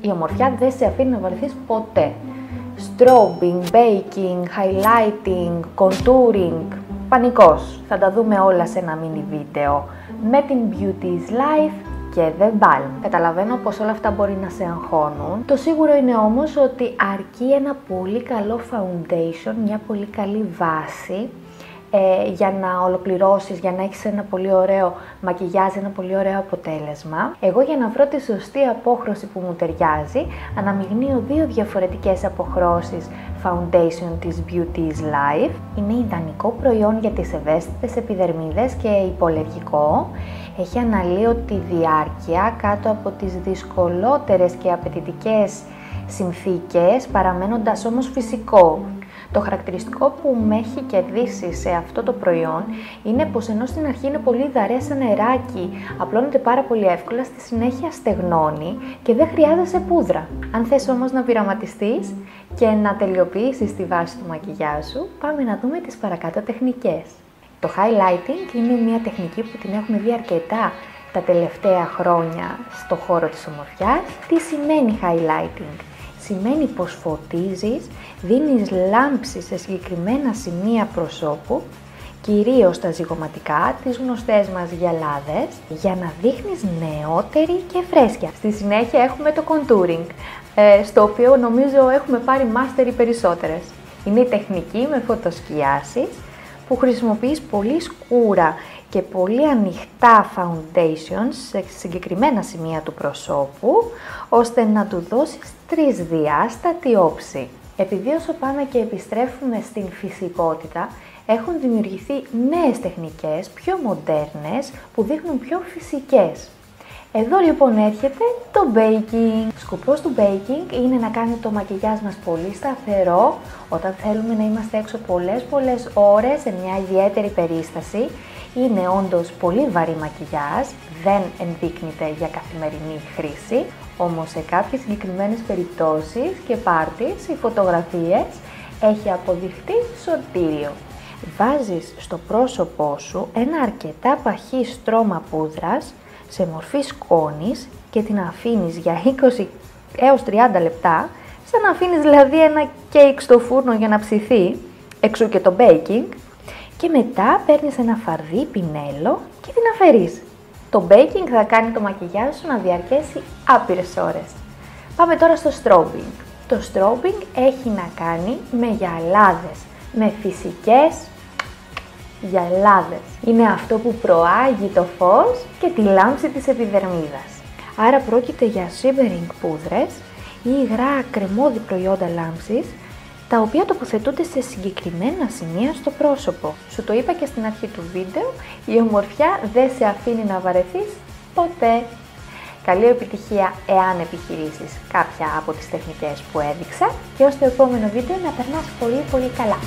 Η ομορφιά δεν σε αφήνει να βαρεθείς ποτέ. Strobing, baking, highlighting, contouring, πανικός. Θα τα δούμε όλα σε ένα mini βίντεο με την Beauty's Life και The Balm. Καταλαβαίνω πως όλα αυτά μπορεί να σε αγχώνουν. Το σίγουρο είναι όμως ότι αρκεί ένα πολύ καλό foundation, μια πολύ καλή βάση για να ολοκληρώσεις, για να έχεις ένα πολύ ωραίο μακιγιάζ, ένα πολύ ωραίο αποτέλεσμα. Εγώ για να βρω τη σωστή απόχρωση που μου ταιριάζει, αναμειγνύω δύο διαφορετικές αποχρώσεις foundation της Beauty's Life. Είναι ιδανικό προϊόν για τις ευαίσθητες επιδερμίδες και υπολεργικό. Έχει αναλύωτη διάρκεια κάτω από τις δυσκολότερες και απαιτητικές συνθήκες, παραμένοντας όμως φυσικό. Το χαρακτηριστικό που με έχει κερδίσει σε αυτό το προϊόν είναι πως ενώ στην αρχή είναι πολύ δαρέα σαν νεράκι, απλώνεται πάρα πολύ εύκολα, στη συνέχεια στεγνώνει και δεν χρειάζεσαι πούδρα. Αν θες όμως να πειραματιστείς και να τελειοποιήσεις τη βάση του μακιγιάζ σου, πάμε να δούμε τις παρακάτω τεχνικές. Το highlighting είναι μια τεχνική που την έχουμε δει αρκετά τα τελευταία χρόνια στο χώρο της ομορφιάς. Τι σημαίνει highlighting? Σημαίνει πως φωτίζεις, δίνεις λάμψη σε συγκεκριμένα σημεία προσώπου, κυρίως τα ζυγωματικά, τις γνωστές μας γυαλάδες, για να δείχνεις νεότερη και φρέσκια. Στη συνέχεια έχουμε το contouring, στο οποίο νομίζω έχουμε πάρει master οι περισσότερες. Είναι η τεχνική με φωτοσκιάσεις που χρησιμοποιείς πολύ σκούρα και πολύ ανοιχτά foundations σε συγκεκριμένα σημεία του προσώπου, ώστε να του δώσεις τρισδιάστατη όψη. Επειδή όσο πάμε και επιστρέφουμε στην φυσικότητα, έχουν δημιουργηθεί νέες τεχνικές, πιο μοντέρνες, που δείχνουν πιο φυσικές. Εδώ λοιπόν έρχεται το baking. Σκοπός του baking είναι να κάνει το μακιγιάζ μας πολύ σταθερό όταν θέλουμε να είμαστε έξω πολλές ώρες σε μια ιδιαίτερη περίσταση. Είναι όντως πολύ βαρύ μακιγιάζ, δεν ενδείκνυται για καθημερινή χρήση, όμως σε κάποιες συγκεκριμένες περιπτώσεις και πάρτις ή φωτογραφίες έχει αποδειχτεί σωτήριο. Βάζεις στο πρόσωπό σου ένα αρκετά παχύ στρώμα πούδρας σε μορφή σκόνης και την αφήνεις για 20 έως 30 λεπτά, σαν να αφήνεις δηλαδή ένα κέικ στο φούρνο για να ψηθεί, εξού και το baking, και μετά παίρνεις ένα φαρδί πινέλο και την αφαιρείς. Το baking θα κάνει το μακιγιάζ σου να διαρκέσει άπειρες ώρες. Πάμε τώρα στο strobing. Το strobing έχει να κάνει με γυαλάδες, με φυσικές γυαλάδες. Είναι αυτό που προάγει το φως και τη λάμψη της επιδερμίδας. Άρα πρόκειται για shimmering πούδρες ή υγρά κρεμώδη προϊόντα λάμψης, τα οποία τοποθετούνται σε συγκεκριμένα σημεία στο πρόσωπο. Σου το είπα και στην αρχή του βίντεο, η ομορφιά δεν σε αφήνει να βαρεθείς ποτέ. Καλή επιτυχία εάν επιχειρήσεις κάποια από τις τεχνικές που έδειξα και ως το επόμενο βίντεο να περνάς πολύ καλά.